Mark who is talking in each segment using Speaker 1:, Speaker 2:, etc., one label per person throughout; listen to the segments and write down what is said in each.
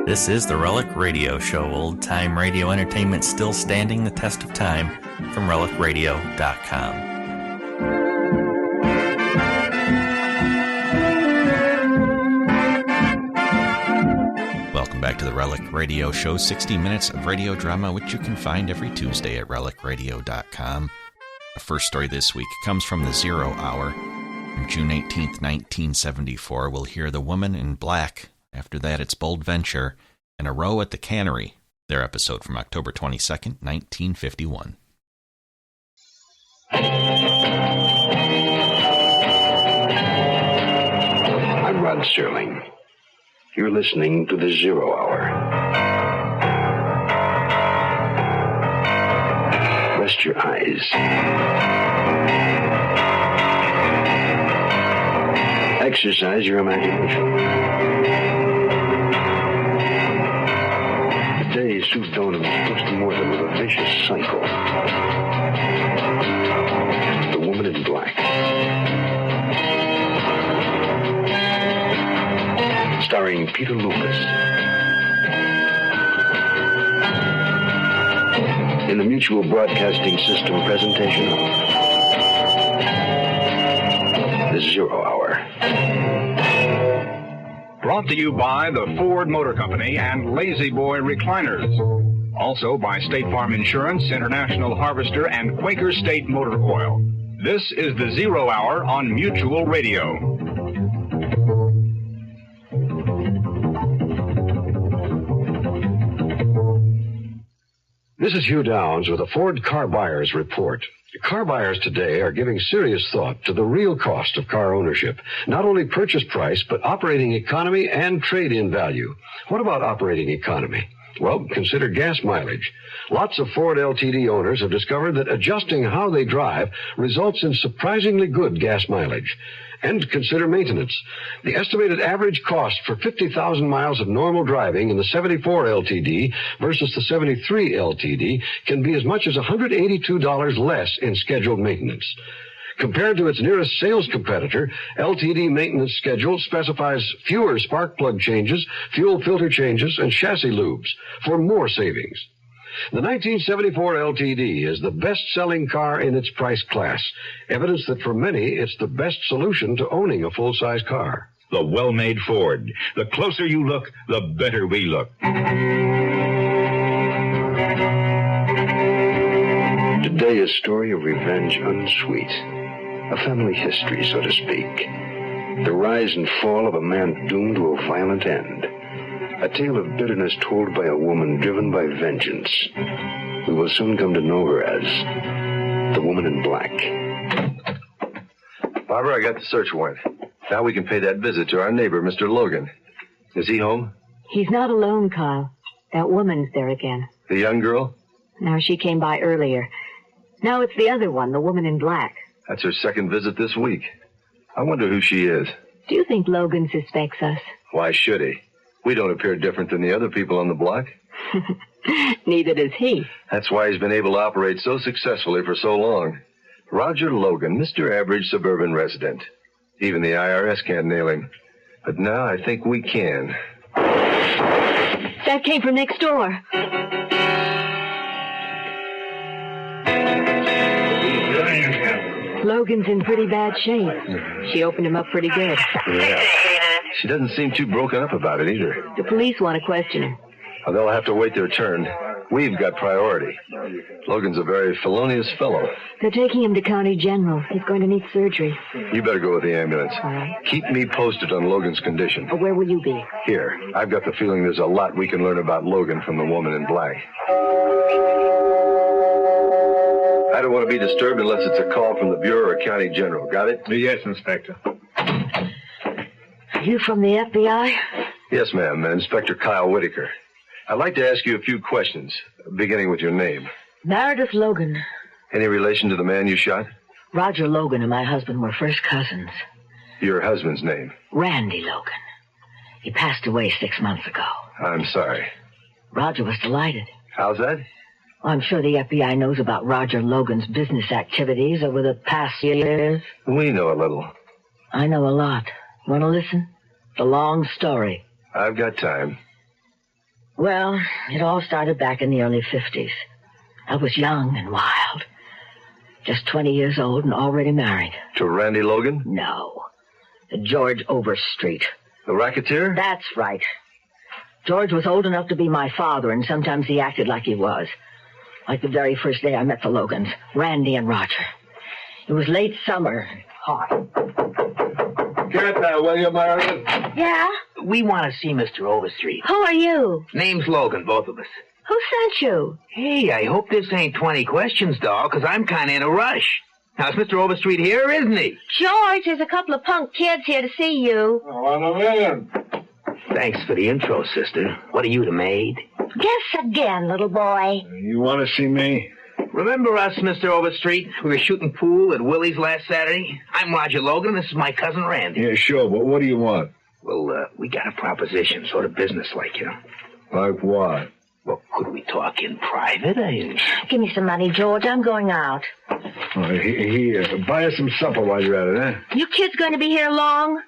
Speaker 1: This is the Relic Radio Show, old-time radio entertainment still standing the test of time, from relicradio.com. Welcome back to the Relic Radio Show, 60 minutes of radio drama, which you can find every Tuesday at relicradio.com. Our first story this week comes from the 0 Hour. On June 18th, 1974, we'll hear The Woman in Black. After that, it's Bold Venture and A Row at the Cannery, their episode from October 22nd, 1951.
Speaker 2: I'm Rod Serling. You're listening to the 0 Hour. Rest your eyes. Exercise your imagination. Today, Sue Donham is close to more than a vicious cycle. The Woman in Black. Starring Peter Lucas. In the Mutual Broadcasting System presentation of the 0 Hour.
Speaker 3: Brought to you by the Ford Motor Company and Lazy Boy Recliners. Also by State Farm Insurance, International Harvester, and Quaker State Motor Oil. This is the 0 Hour on Mutual Radio.
Speaker 2: This is Hugh Downs with a Ford Car Buyers Report. Car buyers today are giving serious thought to the real cost of car ownership. Not only purchase price, but operating economy and trade-in value. What about operating economy? Well, consider gas mileage. Lots of Ford LTD owners have discovered that adjusting how they drive results in surprisingly good gas mileage. And consider maintenance. The estimated average cost for 50,000 miles of normal driving in the 74 LTD versus the 73 LTD can be as much as $182 less in scheduled maintenance. Compared to its nearest sales competitor, LTD maintenance schedule specifies fewer spark plug changes, fuel filter changes, and chassis lubes for more savings. The 1974 LTD is the best-selling car in its price class, evidence that for many, it's the best solution to owning a full-size car.
Speaker 3: The well-made Ford. The closer you look, the better we look.
Speaker 2: Today, a story of revenge unsweet. A family history, so to speak. The rise and fall of a man doomed to a violent end. A tale of bitterness told by a woman driven by vengeance. We will soon come to know her as the Woman in Black.
Speaker 4: Barbara, I got the search warrant. Now we can pay that visit to our neighbor, Mr. Logan. Is he home?
Speaker 5: He's not alone, Carl. That woman's there again.
Speaker 4: The young girl?
Speaker 5: No, she came by earlier. Now it's the other one, the Woman in Black.
Speaker 4: That's her second visit this week. I wonder who she is.
Speaker 5: Do you think Logan suspects us?
Speaker 4: Why should he? We don't appear different than the other people on the block.
Speaker 5: Neither does he.
Speaker 4: That's why he's been able to operate so successfully for so long. Roger Logan, Mr. Average Suburban Resident. Even the IRS can't nail him. But now I think we can.
Speaker 5: That came from next door. Logan's in pretty bad shape. She opened him up pretty good.
Speaker 4: Yeah. She doesn't seem too broken up about it either.
Speaker 5: The police want to question him.
Speaker 4: Well, they'll have to wait their turn. We've got priority. Logan's a very felonious fellow.
Speaker 5: They're taking him to County General. He's going to need surgery.
Speaker 4: You better go with the ambulance.
Speaker 5: All right.
Speaker 4: Keep me posted on Logan's condition.
Speaker 5: Where will you be?
Speaker 4: Here. I've got the feeling there's a lot we can learn about Logan from the Woman in Black. I don't want to be disturbed unless it's a call from the Bureau or County General. Got it?
Speaker 3: Yes, Inspector.
Speaker 5: You from the FBI?
Speaker 4: Yes, ma'am. Inspector Kyle Whitaker. I'd like to ask you a few questions, beginning with your name.
Speaker 5: Meredith Logan.
Speaker 4: Any relation to the man you shot?
Speaker 5: Roger Logan and my husband were first cousins.
Speaker 4: Your husband's name?
Speaker 5: Randy Logan. He passed away 6 months ago.
Speaker 4: I'm sorry.
Speaker 5: Roger was delighted.
Speaker 4: How's that?
Speaker 5: I'm sure the FBI knows about Roger Logan's business activities over the past years.
Speaker 4: We know a little.
Speaker 5: I know a lot. You want to listen? It's a long story.
Speaker 4: I've got time.
Speaker 5: Well, it all started back in the early 50s. I was young and wild. Just 20 years old and already married.
Speaker 4: To Randy Logan?
Speaker 5: No. To George Overstreet.
Speaker 4: The racketeer?
Speaker 5: That's right. George was old enough to be my father, and sometimes he acted like he was. Like the very first day I met the Logans, Randy and Roger. It was late summer. Hot.
Speaker 6: Get that, will you, Meredith?
Speaker 7: Yeah?
Speaker 6: We want to see Mr. Overstreet.
Speaker 7: Who are you?
Speaker 6: Name's Logan, both of us.
Speaker 7: Who sent you?
Speaker 6: Hey, I hope this ain't 20 questions, doll, because I'm kind of in a rush. Now, is Mr. Overstreet here, isn't he?
Speaker 7: George, there's a couple of punk kids here to see you.
Speaker 6: One a million. Thanks for the intro, sister. What are you, the maid?
Speaker 7: Guess again, little boy.
Speaker 6: You want to see me? Remember us, Mr. Overstreet? We were shooting pool at Willie's last Saturday. I'm Roger Logan. This is my cousin Randy.
Speaker 8: Yeah, sure, but what do you want?
Speaker 6: Well, we got a proposition, sort of business-like, you know.
Speaker 8: Like what?
Speaker 6: Well, could we talk in private?
Speaker 7: Give me some money, George. I'm going out.
Speaker 8: Here, buy us some supper while you're at it, huh?
Speaker 7: You kids going to be here long?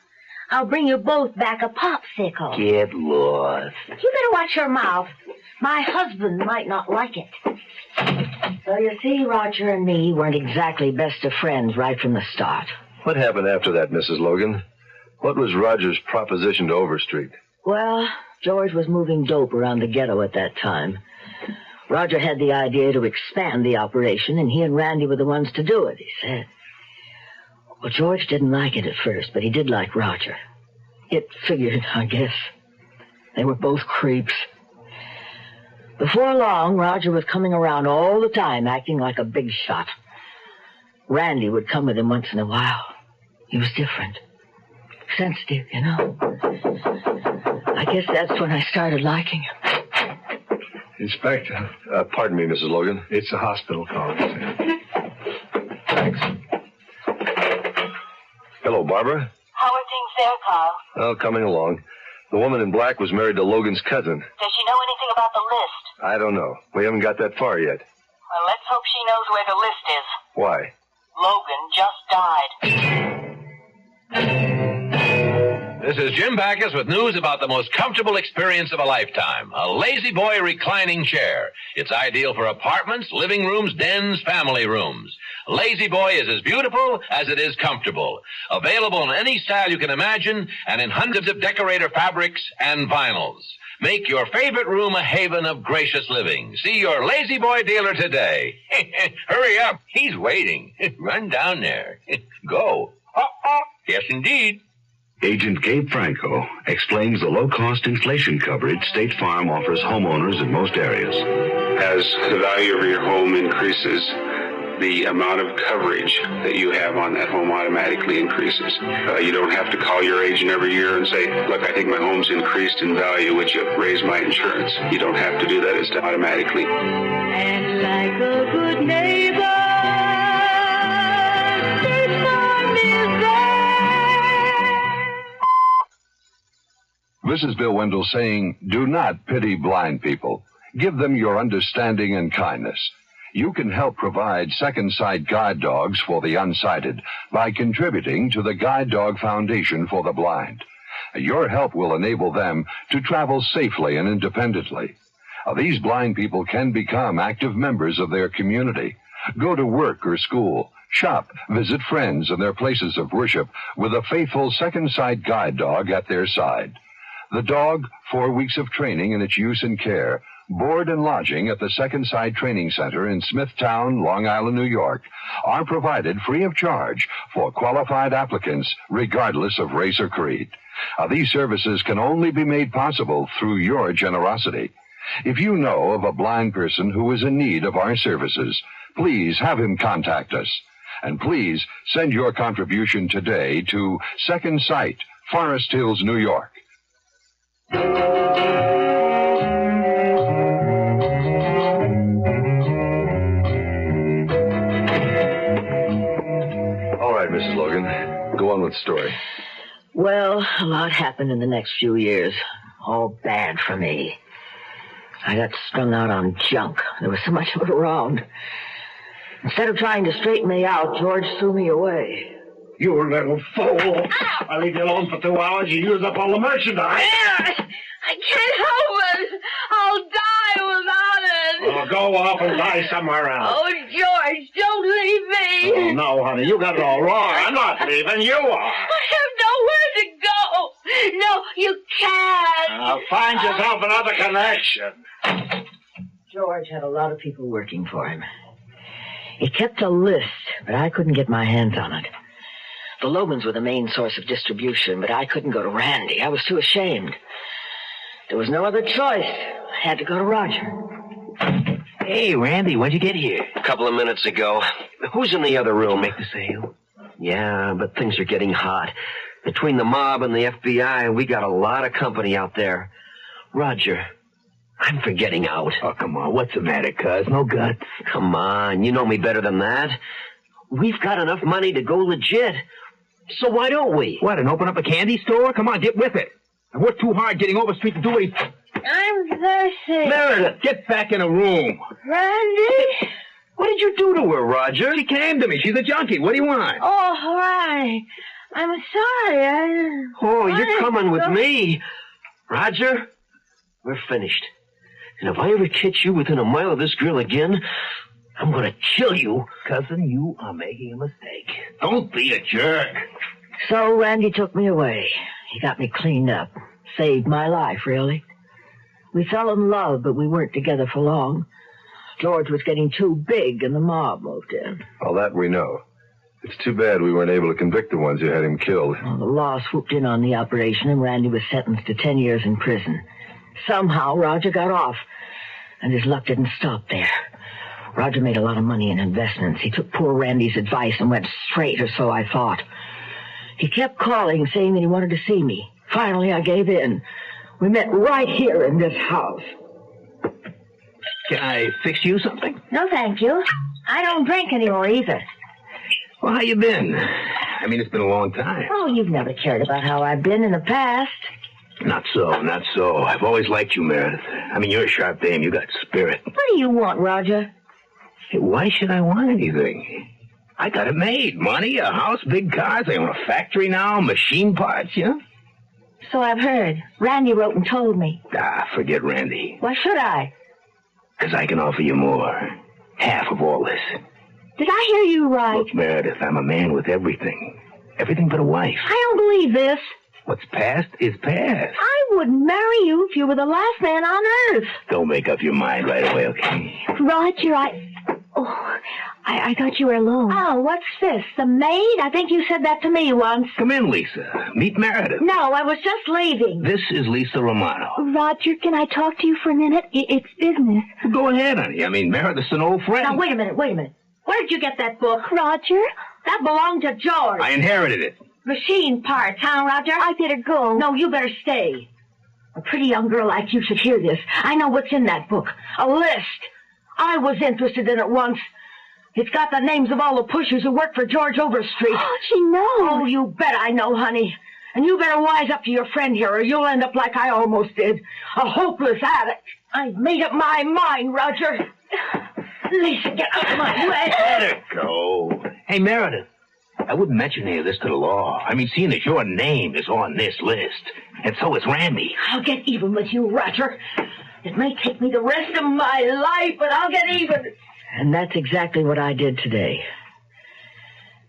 Speaker 7: I'll bring you both back a popsicle.
Speaker 6: Get lost.
Speaker 7: You better watch your mouth. My husband might not like it.
Speaker 5: So you see, Roger and me weren't exactly best of friends right from the start.
Speaker 4: What happened after that, Mrs. Logan? What was Roger's proposition to Overstreet?
Speaker 5: Well, George was moving dope around the ghetto at that time. Roger had the idea to expand the operation, and he and Randy were the ones to do it, he said. Well, George didn't like it at first, but he did like Roger. It figured, I guess. They were both creeps. Before long, Roger was coming around all the time, acting like a big shot. Randy would come with him once in a while. He was different. Sensitive, you know. I guess that's when I started liking him.
Speaker 8: Inspector.
Speaker 4: Pardon me, Mrs. Logan.
Speaker 8: It's a hospital call. Thanks.
Speaker 4: Hello, Barbara.
Speaker 9: How are things there, Carl?
Speaker 4: Oh, coming along. The woman in black was married to Logan's cousin.
Speaker 9: Does she know anything about the list?
Speaker 4: I don't know. We haven't got that far yet.
Speaker 9: Well, let's hope she knows where the list is.
Speaker 4: Why?
Speaker 9: Logan just died.
Speaker 10: This is Jim Backus with news about the most comfortable experience of a lifetime, a Lazy Boy reclining chair. It's ideal for apartments, living rooms, dens, family rooms. Lazy Boy is as beautiful as it is comfortable. Available in any style you can imagine and in hundreds of decorator fabrics and vinyls. Make your favorite room a haven of gracious living. See your Lazy Boy dealer today. Hurry up. He's waiting. Run down there. Go. Yes, indeed.
Speaker 11: Agent Gabe Franco explains the low-cost inflation coverage State Farm offers homeowners in most areas.
Speaker 12: As the value of your home increases, the amount of coverage that you have on that home automatically increases. You don't have to call your agent every year and say, look, I think my home's increased in value, would you raise my insurance? You don't have to do that. It's done automatically.
Speaker 7: And like a good neighbor, State Farm is there.
Speaker 2: This is Bill Wendell saying, do not pity blind people. Give them your understanding and kindness. You can help provide second sight guide dogs for the unsighted by contributing to the Guide Dog Foundation for the Blind. Your help will enable them to travel safely and independently. These blind people can become active members of their community, go to work or school, shop, visit friends and their places of worship with a faithful second sight guide dog at their side. The dog, 4 weeks of training in its use and care, board and lodging at the Second Sight Training Center in Smithtown, Long Island, New York, are provided free of charge for qualified applicants, regardless of race or creed. These services can only be made possible through your generosity. If you know of a blind person who is in need of our services, please have him contact us. And please send your contribution today to Second Sight, Forest Hills, New York.
Speaker 4: All right, Mrs. Logan. Go on with the story.
Speaker 5: Well, a lot happened in the next few years. All bad for me. I got strung out on junk. There was so much of it around. Instead of trying to straighten me out, George threw me away.
Speaker 8: You little fool. I leave you alone for 2 hours, you use up all the merchandise.
Speaker 7: I can't help it. I'll die without it.
Speaker 8: Well, go off and die somewhere else.
Speaker 7: Oh, George, don't leave me.
Speaker 8: Oh, no, honey, you got it all wrong. I'm not leaving, you are.
Speaker 7: I have nowhere to go. No, you can't.
Speaker 8: Now, find yourself another connection.
Speaker 5: George had a lot of people working for him. He kept a list, but I couldn't get my hands on it. The Logans were the main source of distribution, but I couldn't go to Randy. I was too ashamed. There was no other choice. I had to go to Roger.
Speaker 13: Hey, Randy, when'd you get here?
Speaker 14: A couple of minutes ago. Who's in the other room?
Speaker 13: Make the sale?
Speaker 14: Yeah, but things are getting hot. Between the mob and the FBI, we got a lot of company out there. Roger, I'm for getting out.
Speaker 13: Oh, come on. What's the matter, cuz? No guts?
Speaker 14: Come on, you know me better than that. We've got enough money to go legit. So why don't we?
Speaker 6: What, and open up a candy store? Come on, get with it. I worked too hard getting Overstreet to do what he...
Speaker 7: I'm thirsty.
Speaker 6: Meredith, get back in a room.
Speaker 7: Randy?
Speaker 14: What did you do to her, Roger?
Speaker 6: She came to me. She's a junkie. What do you want?
Speaker 7: Oh, Randy. I'm sorry.
Speaker 14: Oh, you're coming with me. Roger, we're finished. And if I ever catch you within a mile of this girl again, I'm going to kill you.
Speaker 13: Cousin, you are making a mistake.
Speaker 6: Don't be a jerk.
Speaker 5: So Randy took me away. He got me cleaned up. Saved my life, really. We fell in love, but we weren't together for long. George was getting too big, and the mob moved in.
Speaker 4: All that we know. It's too bad we weren't able to convict the ones who had him killed.
Speaker 5: Well, the law swooped in on the operation, and Randy was sentenced to 10 years in prison. Somehow, Roger got off, and his luck didn't stop there. Roger made a lot of money in investments. He took poor Randy's advice and went straight, or so I thought. He kept calling, saying that he wanted to see me. Finally, I gave in. We met right here in this house.
Speaker 6: Can I fix you something?
Speaker 7: No, thank you. I don't drink anymore either.
Speaker 6: Well, how you been? I mean, it's been a long time.
Speaker 7: Oh, you've never cared about how I've been in the past.
Speaker 6: Not so, not so. I've always liked you, Meredith. I mean, you're a sharp dame. You got spirit.
Speaker 7: What do you want, Roger?
Speaker 6: Hey, why should I want anything? I got it made. Money, a house, big cars. I own a factory now, machine parts, you know?
Speaker 7: So I've heard. Randy wrote and told me.
Speaker 6: Ah, forget Randy.
Speaker 7: Why should I?
Speaker 6: Because I can offer you more. Half of all this.
Speaker 7: Did I hear you right?
Speaker 6: Look, Meredith, I'm a man with everything. Everything but a wife.
Speaker 7: I don't believe this.
Speaker 6: What's past is past.
Speaker 7: I would marry you if you were the last man on earth.
Speaker 6: Don't make up your mind right away, okay?
Speaker 7: Roger, I thought you were alone. Oh, what's this? The maid? I think you said that to me once.
Speaker 6: Come in, Lisa. Meet Meredith.
Speaker 7: No, I was just leaving.
Speaker 6: This is Lisa Romano.
Speaker 7: Roger, can I talk to you for a minute? It's business.
Speaker 6: Well, go ahead, honey. I mean, Meredith's an old friend.
Speaker 7: Now, wait a minute. Where did you get that book? Roger? That belonged to George.
Speaker 6: I inherited it.
Speaker 7: Machine parts, huh, Roger? I better go. No, you better stay. A pretty young girl like you should hear this. I know what's in that book. A list. I was interested in it once. It's got the names of all the pushers who work for George Overstreet. Oh, she knows. Oh, you bet I know, honey. And you better wise up to your friend here, or you'll end up like I almost did. A hopeless addict. I've made up my mind, Roger. Lisa, get out of my way.
Speaker 6: Let her go. Hey, Meredith, I wouldn't mention any of this to the law. I mean, seeing that your name is on this list, and so is Randy.
Speaker 7: I'll get even with you, Roger. It may take me the rest of my life, but I'll get even.
Speaker 5: And that's exactly what I did today.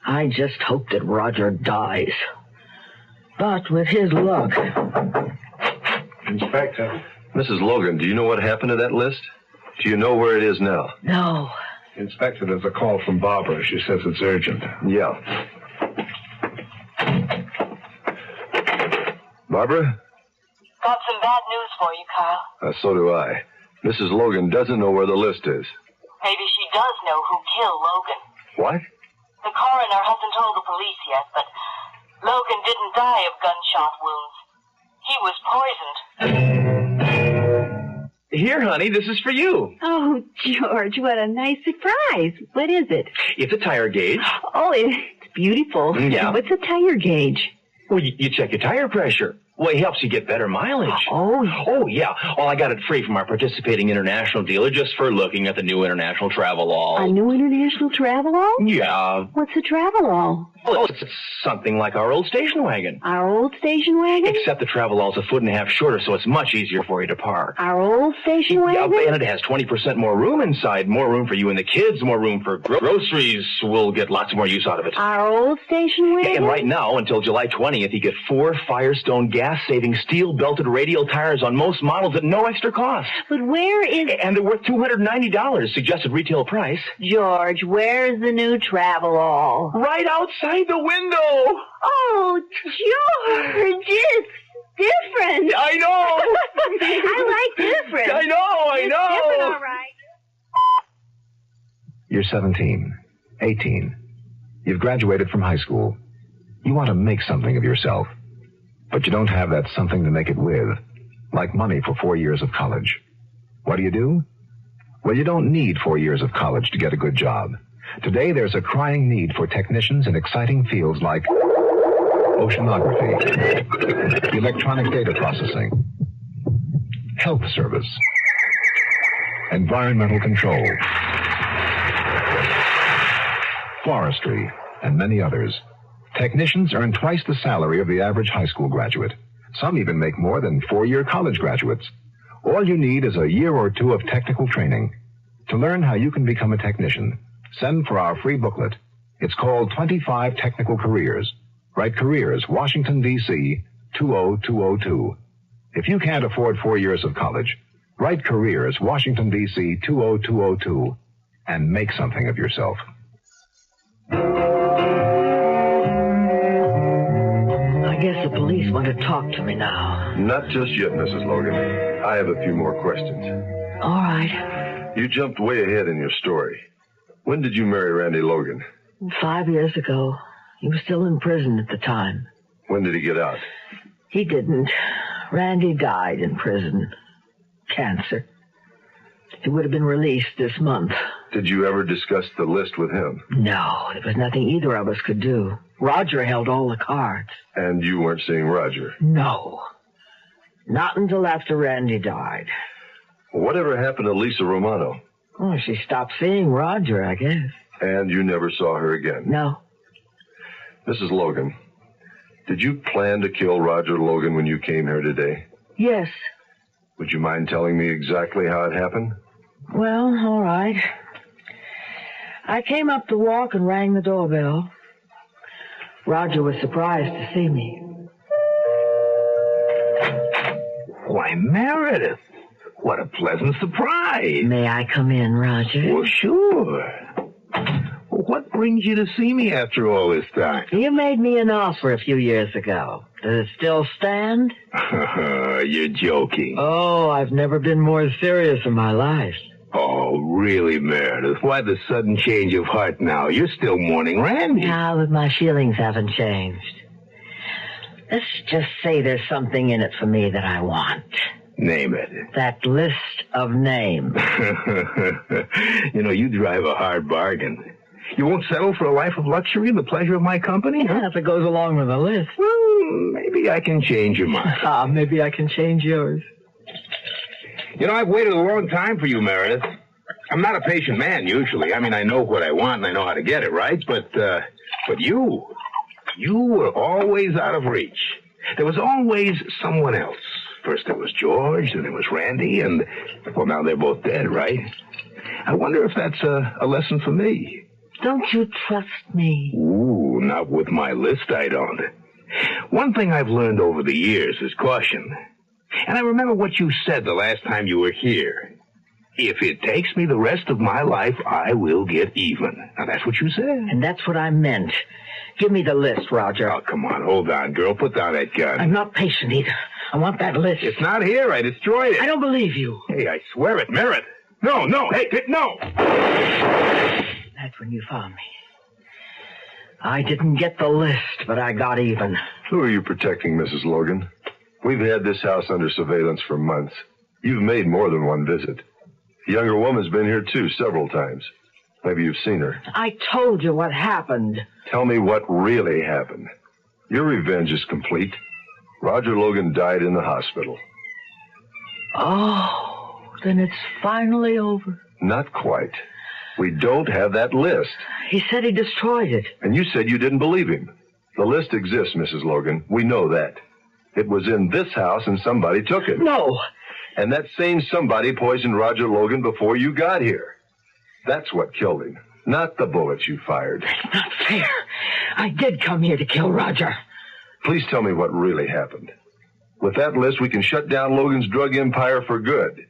Speaker 5: I just hope that Roger dies. But with his luck...
Speaker 4: Inspector. Mrs. Logan, do you know what happened to that list? Do you know where it is now?
Speaker 5: No.
Speaker 8: Inspector, there's a call from Barbara. She says it's urgent.
Speaker 4: Yeah. Barbara?
Speaker 9: Got some bad news for you, Carl.
Speaker 4: So do I. Mrs. Logan doesn't know where the list is.
Speaker 9: Maybe she does know who killed Logan.
Speaker 4: What?
Speaker 9: The coroner hasn't told the police yet, but Logan didn't die of gunshot wounds. He was poisoned.
Speaker 13: Here, honey, this is for you.
Speaker 15: Oh, George, what a nice surprise. What is it?
Speaker 13: It's a tire gauge.
Speaker 15: Oh, it's beautiful.
Speaker 13: Yeah.
Speaker 15: What's a tire gauge?
Speaker 13: Well, you check your tire pressure. Well, he helps you get better mileage.
Speaker 5: Oh,
Speaker 13: yeah. Well, I got it free from our participating international dealer just for looking at the new international travel-all.
Speaker 15: A new international travel-all?
Speaker 13: Yeah.
Speaker 15: What's a travel-all?
Speaker 13: Well, it's something like our old station wagon.
Speaker 15: Our old station wagon?
Speaker 13: Except the travel-all's a foot and a half shorter, so it's much easier for you to park.
Speaker 15: Our old station wagon?
Speaker 13: Yeah, and it has 20% more room inside. More room for you and the kids, more room for groceries. We'll get lots more use out of it.
Speaker 15: Our old station wagon?
Speaker 13: And right now, until July 20th, you get 4 Firestone gas-saving steel-belted radial tires on most models at no extra cost.
Speaker 15: But where is...
Speaker 13: And they're worth $290, suggested retail price.
Speaker 15: George, where's the new travel-all?
Speaker 13: Right outside the window.
Speaker 15: Oh, George, it's different.
Speaker 13: I know.
Speaker 15: I like different.
Speaker 13: I know.
Speaker 15: It's different, all right.
Speaker 16: You're 17, 18. You've graduated from high school. You want to make something of yourself, but you don't have that something to make it with, like money for 4 years of college. What do? Well, you don't need 4 years of college to get a good job. Today, there's a crying need for technicians in exciting fields like oceanography, electronic data processing, health service, environmental control, forestry, and many others. Technicians earn twice the salary of the average high school graduate. Some even make more than 4-year college graduates. All you need is a year or 2 of technical training. To learn how you can become a technician, send for our free booklet. It's called 25 Technical Careers. Write Careers, Washington, D.C., 20202. If you can't afford 4 years of college, write Careers, Washington, D.C., 20202, and make something of yourself.
Speaker 5: I guess the police want to talk to me now.
Speaker 4: Not just yet, Mrs. Logan. I have a few more questions.
Speaker 5: All right.
Speaker 4: You jumped way ahead in your story. When did you marry Randy Logan?
Speaker 5: 5 years ago. He was still in prison at the time.
Speaker 4: When did he get out?
Speaker 5: He didn't. Randy died in prison. Cancer. He would have been released this month.
Speaker 4: Did you ever discuss the list with him?
Speaker 5: No, there was nothing either of us could do. Roger held all the cards.
Speaker 4: And you weren't seeing Roger?
Speaker 5: No. Not until after Randy died.
Speaker 4: Whatever happened to Lisa Romano?
Speaker 5: Oh, she stopped seeing Roger, I guess.
Speaker 4: And you never saw her again?
Speaker 5: No.
Speaker 4: Mrs. Logan, did you plan to kill Roger Logan when you came here today?
Speaker 5: Yes.
Speaker 4: Would you mind telling me exactly how it happened?
Speaker 5: Well, all right. I came up to walk and rang the doorbell. Roger was surprised to see me.
Speaker 6: Why, Meredith, what a pleasant surprise.
Speaker 5: May I come in, Roger?
Speaker 6: Well, sure. Well, what brings you to see me after all this time?
Speaker 5: You made me an offer a few years ago. Does it still stand?
Speaker 6: You're joking.
Speaker 5: Oh, I've never been more serious in my life.
Speaker 6: Oh, really, Meredith? Why the sudden change of heart now? You're still mourning Randy.
Speaker 5: Ah, but my feelings haven't changed. Let's just say there's something in it for me that I want.
Speaker 6: Name it.
Speaker 5: That list of names.
Speaker 6: You know, you drive a hard bargain. You won't settle for a life of luxury and the pleasure of my company?
Speaker 5: Yeah, if it goes along with the list.
Speaker 6: Well, maybe I can change your mind.
Speaker 5: Ah, maybe I can change yours.
Speaker 6: You know, I've waited a long time for you, Meredith. I'm not a patient man, usually. I mean, I know what I want and I know how to get it, right? But you were always out of reach. There was always someone else. First there was George, then there was Randy, and, well, now they're both dead, right? I wonder if that's a lesson for me.
Speaker 5: Don't you trust me?
Speaker 6: Ooh, not with my list, I don't. One thing I've learned over the years is caution. And I remember what you said the last time you were here. If it takes me the rest of my life, I will get even. Now, that's what you said.
Speaker 5: And that's what I meant. Give me the list, Roger.
Speaker 6: Oh, come on. Hold on, girl. Put down that gun.
Speaker 5: I'm not patient either. I want that list.
Speaker 6: It's not here. I destroyed it.
Speaker 5: I don't believe you.
Speaker 6: Hey, I swear it. Merritt. No. Hey, no.
Speaker 5: That's when you found me. I didn't get the list, but I got even.
Speaker 4: Who are you protecting, Mrs. Logan? We've had this house under surveillance for months. You've made more than one visit. A younger woman's been here, too, several times. Maybe you've seen her.
Speaker 5: I told you what happened.
Speaker 4: Tell me what really happened. Your revenge is complete. Roger Logan died in the hospital.
Speaker 5: Oh, then it's finally over.
Speaker 4: Not quite. We don't have that list.
Speaker 5: He said he destroyed it.
Speaker 4: And you said you didn't believe him. The list exists, Mrs. Logan. We know that. It was in this house and somebody took it.
Speaker 5: No.
Speaker 4: And that same somebody poisoned Roger Logan before you got here. That's what killed him, not the bullets you fired.
Speaker 5: That's not fair. I did come here to kill Roger.
Speaker 4: Please tell me what really happened. With that list, we can shut down Logan's drug empire for good.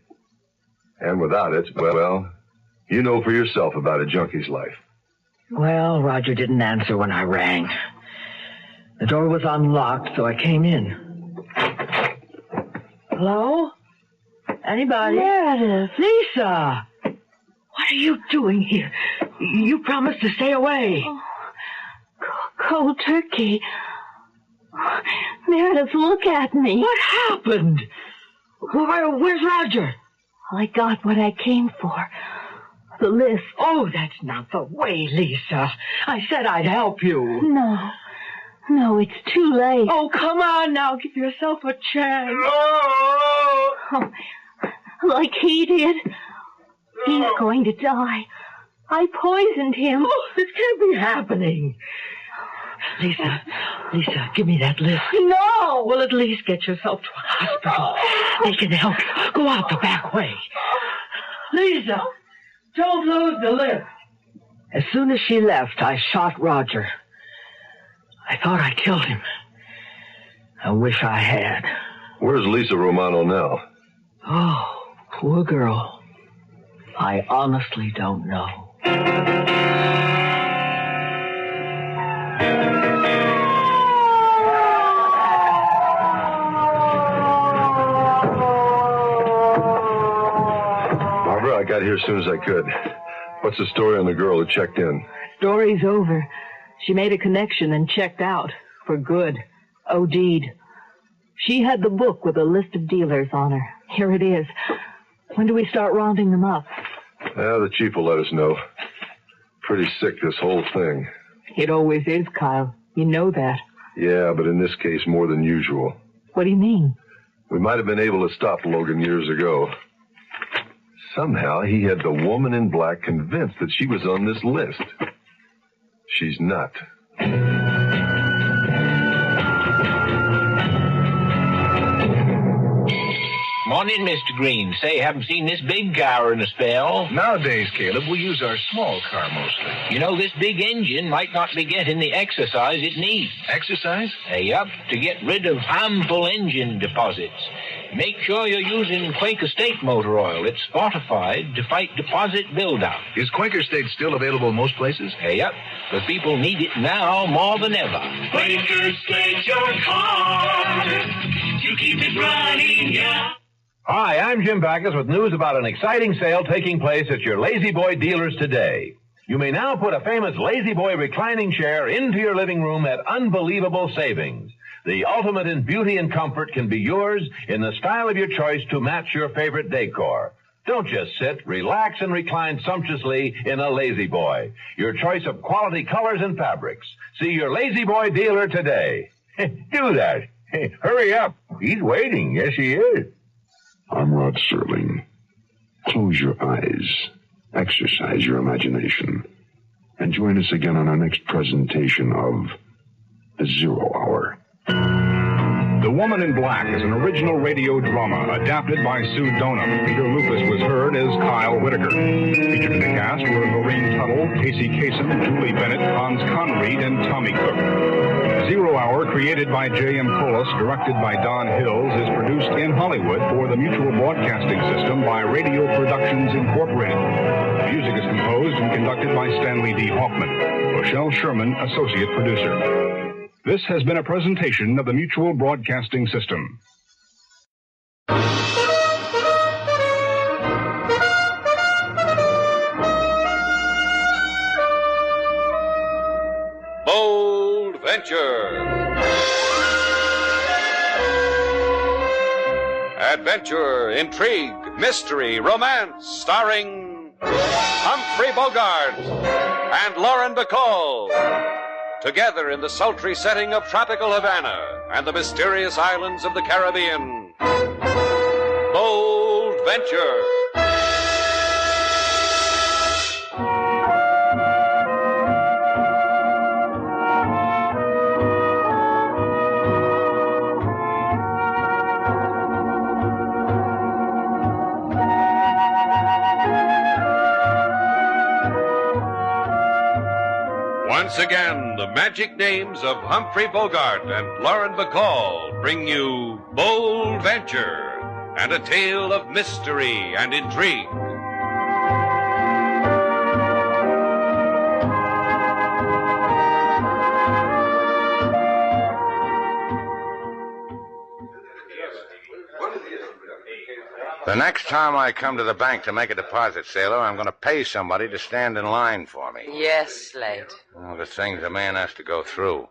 Speaker 4: And without it, well, you know for yourself about a junkie's life.
Speaker 5: Well, Roger didn't answer when I rang. The door was unlocked, so I came in. Hello? Anybody?
Speaker 15: Meredith.
Speaker 5: Lisa! What are you doing here? You promised to stay away.
Speaker 15: Oh, cold turkey. Meredith, look at me.
Speaker 5: What happened? Where's Roger?
Speaker 15: I got what I came for. The list.
Speaker 5: Oh, that's not the way, Lisa. I said I'd help you.
Speaker 15: No, it's too late.
Speaker 5: Oh, come on now. Give yourself a chance.
Speaker 15: Oh, like he did. He's going to die. I poisoned him.
Speaker 5: Oh, this can't be happening. Lisa, give me that list.
Speaker 15: No!
Speaker 5: Well, at least get yourself to a hospital. They can help you. Go out the back way. Lisa, don't lose the list. As soon as she left, I shot Roger. I thought I killed him. I wish I had.
Speaker 4: Where's Lisa Romano now?
Speaker 5: Oh, poor girl. I honestly don't know.
Speaker 4: Barbara, I got here as soon as I could. What's the story on the girl who checked in?
Speaker 17: Story's over. She made a connection and checked out. For good. OD'd. She had the book with a list of dealers on her. Here it is. When do we start rounding them up?
Speaker 4: The chief will let us know. Pretty sick, this whole thing.
Speaker 17: It always is, Kyle. You know that.
Speaker 4: Yeah, but in this case, more than usual.
Speaker 17: What do you mean?
Speaker 4: We might have been able to stop Logan years ago. Somehow, he had the woman in black convinced that she was on this list. She's not.
Speaker 18: Morning, Mr. Green. Say, haven't seen this big car in a spell.
Speaker 19: Nowadays, Caleb, we use our small car mostly.
Speaker 18: You know, this big engine might not be getting the exercise it needs.
Speaker 19: Exercise?
Speaker 18: Yup, to get rid of harmful engine deposits. Make sure you're using Quaker State motor oil. It's fortified to fight deposit buildup.
Speaker 19: Is Quaker State still available in most places?
Speaker 18: Yup, but people need it now more than ever.
Speaker 20: Quaker State your car to keep it running, yeah.
Speaker 10: Hi, I'm Jim Backus with news about an exciting sale taking place at your Lazy Boy dealers today. You may now put a famous Lazy Boy reclining chair into your living room at unbelievable savings. The ultimate in beauty and comfort can be yours in the style of your choice to match your favorite decor. Don't just sit, relax, and recline sumptuously in a Lazy Boy. Your choice of quality colors and fabrics. See your Lazy Boy dealer today. Do that. Hurry up. He's waiting. Yes, he is.
Speaker 11: I'm Rod Serling. Close your eyes, exercise your imagination, and join us again on our next presentation of The 0 Hour.
Speaker 3: The Woman in Black is an original radio drama adapted by Sue Donham. Peter Lucas was heard as Kyle Whitaker. Featured in the cast were Lorraine Tuttle, Casey Kasem, Julie Bennett, Hans Conried, and Tommy Cook. 0 Hour, created by J.M. Collis, directed by Don Hills, is produced in Hollywood for the Mutual Broadcasting System by Radio Productions Incorporated. Music is composed and conducted by Stanley D. Hoffman. Rochelle Sherman, associate producer. This has been a presentation of the Mutual Broadcasting System.
Speaker 21: Bold Venture. Adventure, intrigue, mystery, romance, starring Humphrey Bogart and Lauren Bacall. together in the sultry setting of tropical Havana and the mysterious islands of the Caribbean. Bold Venture. Once again, the magic names of Humphrey Bogart and Lauren Bacall bring you Bold Venture and a tale of mystery and intrigue.
Speaker 1: The next time I come to the bank to make a deposit, Sailor, I'm going to pay somebody to stand in line for me.
Speaker 22: Yes, Slate.
Speaker 1: Oh, the things a man has to go through.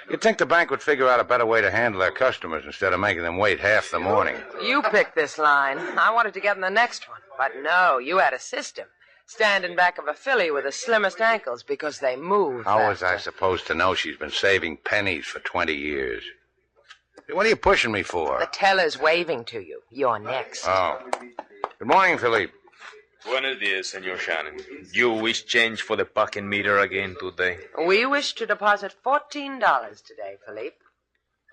Speaker 1: You'd think the bank would figure out a better way to handle their customers instead of making them wait half the morning.
Speaker 22: You picked this line. I wanted to get in the next one. But no, you had a system. Stand in back of a filly with the slimmest ankles because they move.
Speaker 1: How was I supposed to know she's been saving pennies for 20 years? What are you pushing me for?
Speaker 22: The teller's waving to you. You're next.
Speaker 1: Oh. Good morning, Philippe.
Speaker 23: Buenos dias, Senor Shannon. You wish change for the parking meter again today?
Speaker 22: We wish to deposit $14 today, Philippe.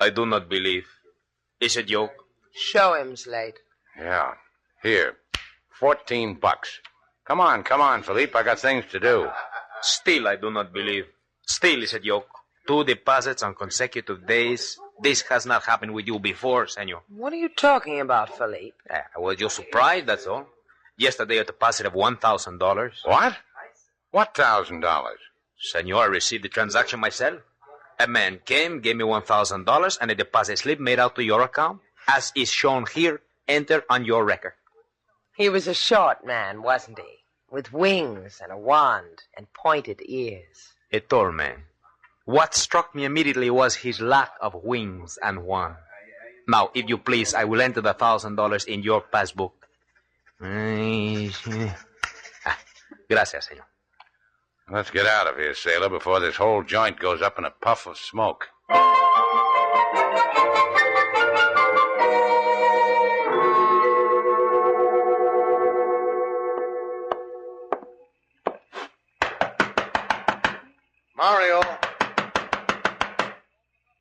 Speaker 23: I do not believe. It's a joke.
Speaker 22: Show him, Slate.
Speaker 1: Yeah. Here. $14. Come on, Philippe. I got things to do.
Speaker 23: Still, I do not believe. Still, it's a joke. 2 deposits on consecutive days. This has not happened with you before, senor.
Speaker 22: What are you talking about, Philippe?
Speaker 23: I was just surprised, that's all. Yesterday, a deposit of $1,000.
Speaker 1: What? What $1,000?
Speaker 23: Senor, I received the transaction myself. A man came, gave me $1,000, and a deposit slip made out to your account, as is shown here, entered on your record.
Speaker 22: He was a short man, wasn't he? With wings and a wand and pointed ears.
Speaker 23: A tall man. What struck me immediately was his lack of wings and wand. Now, if you please, I will enter the $1,000 in your passbook. Gracias, senor.
Speaker 1: Let's get out of here, sailor, before this whole joint goes up in a puff of smoke.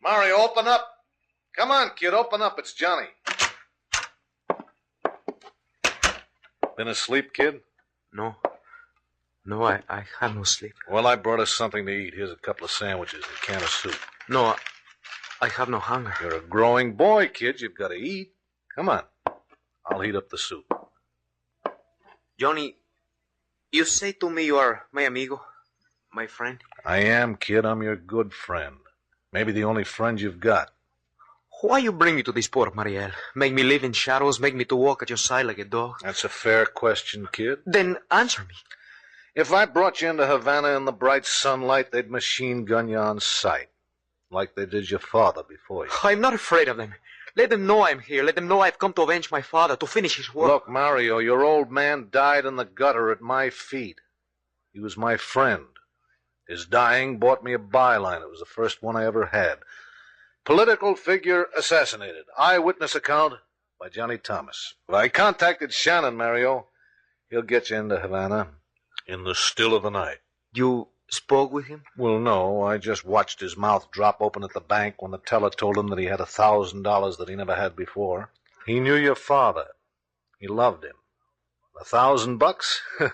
Speaker 24: Mario, open up. Come on, kid, open up. It's Johnny. Been asleep, kid?
Speaker 23: No, I had no sleep.
Speaker 24: Well, I brought us something to eat. Here's a couple of sandwiches and a can of soup.
Speaker 23: No, I have no hunger.
Speaker 24: You're a growing boy, kid. You've got to eat. Come on. I'll heat up the soup.
Speaker 23: Johnny, you say to me you are my amigo, my friend?
Speaker 24: I am, kid. I'm your good friend. Maybe the only friend you've got.
Speaker 23: Why you bring me to this port, Mariel? Make me live in shadows, make me to walk at your side like a dog?
Speaker 24: That's a fair question, kid.
Speaker 23: Then answer me.
Speaker 24: If I brought you into Havana in the bright sunlight, they'd machine gun you on sight. Like they did your father before you.
Speaker 23: I'm not afraid of them. Let them know I'm here. Let them know I've come to avenge my father, to finish his work.
Speaker 24: Look, Mario, your old man died in the gutter at my feet. He was my friend. His dying bought me a byline. It was the first one I ever had. Political figure assassinated. Eyewitness account by Johnny Thomas. But I contacted Shannon, Mario. He'll get you into Havana in the still of the night.
Speaker 23: You spoke with him?
Speaker 24: Well, no. I just watched his mouth drop open at the bank when the teller told him that he had $1,000 that he never had before. He knew your father. He loved him. $1,000?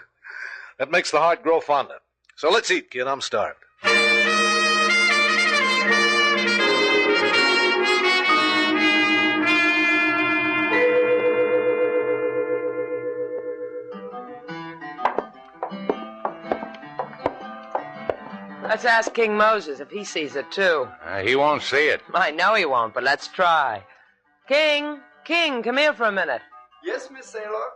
Speaker 24: That makes the heart grow fonder. So let's eat, kid. I'm starved.
Speaker 22: Let's ask King Moses if he sees it, too.
Speaker 1: He won't see it.
Speaker 22: I know he won't, but let's try. King, come here for a minute.
Speaker 25: Yes, Miss Sailor.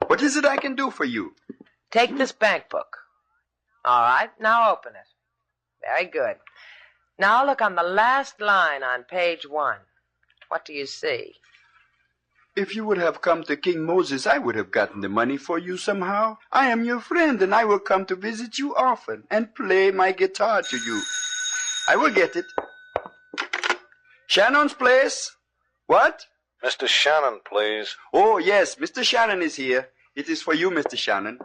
Speaker 25: What is it I can do for you?
Speaker 22: Take this bank book. All right, now open it. Very good. Now look on the last line on page 1. What do you see?
Speaker 25: If you would have come to King Moses, I would have gotten the money for you somehow. I am your friend, and I will come to visit you often and play my guitar to you. I will get it. Shannon's place? What?
Speaker 24: Mr. Shannon, please.
Speaker 25: Oh, yes, Mr. Shannon is here. It is for you, Mr. Shannon.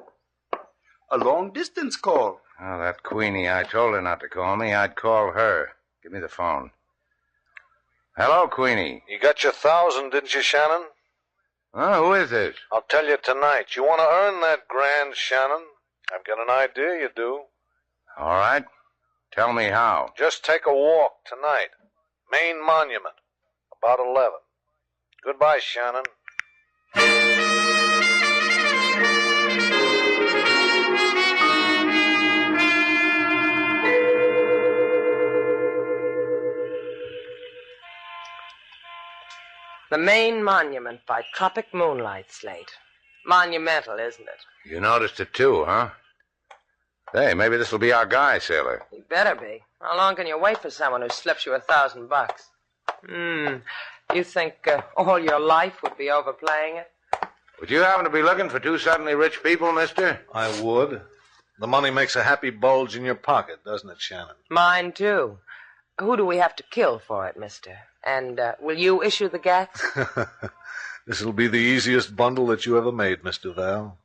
Speaker 25: A long-distance call.
Speaker 1: Oh, that Queenie, I told her not to call me. I'd call her. Give me the phone. Hello, Queenie.
Speaker 24: You got your 1,000, didn't you, Shannon?
Speaker 1: Oh, who is this?
Speaker 24: I'll tell you tonight. You want to earn that grand, Shannon? I've got an idea you do.
Speaker 1: All right. Tell me how.
Speaker 24: Just take a walk tonight. Main Monument. About 11. Goodbye, Shannon.
Speaker 22: The Main Monument by Tropic Moonlight, Slate. Monumental, isn't it?
Speaker 1: You noticed it too, huh? Hey, maybe this'll be our guy, sailor.
Speaker 22: You better be. How long can you wait for someone who slips you $1,000? You think all your life would be overplaying it?
Speaker 1: Would you happen to be looking for two suddenly rich people, mister?
Speaker 24: I would. The money makes a happy bulge in your pocket, doesn't it, Shannon?
Speaker 22: Mine, too. Who do we have to kill for it, mister? And will you issue the gats?
Speaker 24: This'll be the easiest bundle that you ever made, Mr. Val.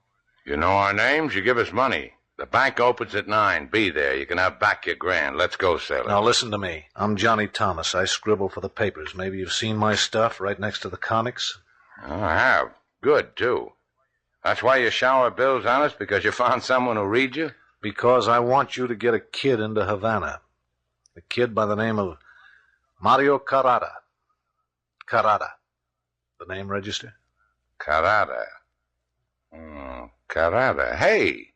Speaker 1: You know our names, you give us money. The bank opens at 9. Be there. You can have back your grand. Let's go, sailor.
Speaker 24: Now, listen to me. I'm Johnny Thomas. I scribble for the papers. Maybe you've seen my stuff right next to the comics?
Speaker 1: Oh, I have. Good, too. That's why you shower bills on us, because you found someone who reads you?
Speaker 24: Because I want you to get a kid into Havana. A kid by the name of Mario Carrada. Carrada. The name register?
Speaker 1: Carrada. Carrada. Hey,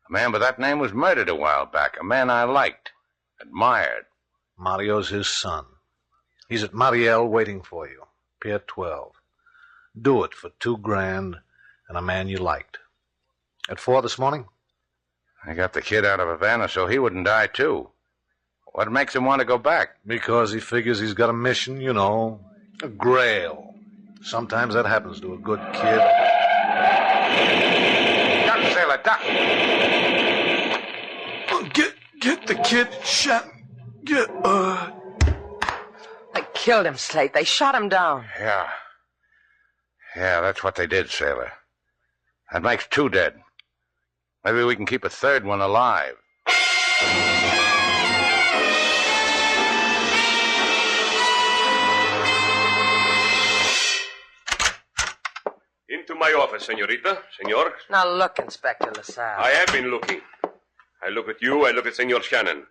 Speaker 1: a man by that name was murdered a while back. A man I liked, admired.
Speaker 24: Mario's his son. He's at Mariel waiting for you. Pier 12. Do it for $2,000 and a man you liked. At 4 this morning?
Speaker 1: I got the kid out of Havana so he wouldn't die, too. What makes him want to go back?
Speaker 24: Because he figures he's got a mission, you know, a grail. Sometimes that happens to a good kid.
Speaker 1: Duck, sailor, duck!
Speaker 25: Get the kid,
Speaker 22: They killed him, Slate. They shot him down.
Speaker 1: Yeah, that's what they did, sailor. That makes 2 dead. Maybe we can keep a 3rd one alive.
Speaker 21: Into my office, senorita. Senor.
Speaker 22: Now look, Inspector LaSalle.
Speaker 21: I have been looking. I look at you, I look at Senor Shannon.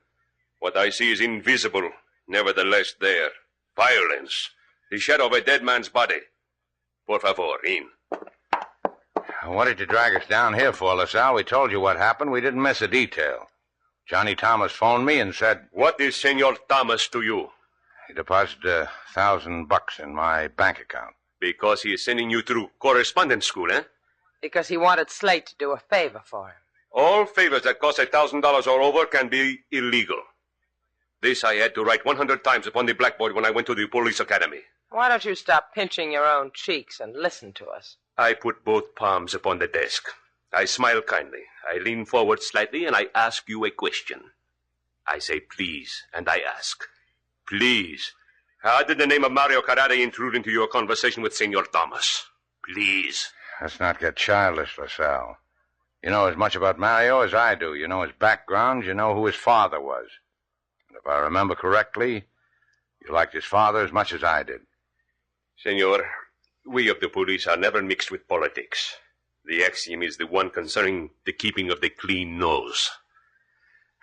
Speaker 21: What I see is invisible, nevertheless there. Violence. The shadow of a dead man's body. Por favor, in.
Speaker 1: What did you drag us down here for, LaSalle? We told you what happened. We didn't miss a detail. Johnny Thomas phoned me and said...
Speaker 21: What is Senor Thomas to you?
Speaker 1: He deposited $1,000 in my bank account.
Speaker 21: Because he is sending you through correspondence school, eh?
Speaker 22: Because he wanted Slate to do a favor for him.
Speaker 21: All favors that cost $1,000 or over can be illegal. This I had to write 100 times upon the blackboard when I went to the police academy.
Speaker 22: Why don't you stop pinching your own cheeks and listen to us?
Speaker 21: I put both palms upon the desk. I smile kindly. I lean forward slightly and I ask you a question. I say please, and I ask, please, how did the name of Mario Carrada intrude into your conversation with Senor Thomas? Please.
Speaker 1: Let's not get childish, LaSalle. You know as much about Mario as I do. You know his background. You know who his father was. And if I remember correctly, you liked his father as much as I did.
Speaker 21: Senor, we of the police are never mixed with politics. The axiom is the one concerning the keeping of the clean nose.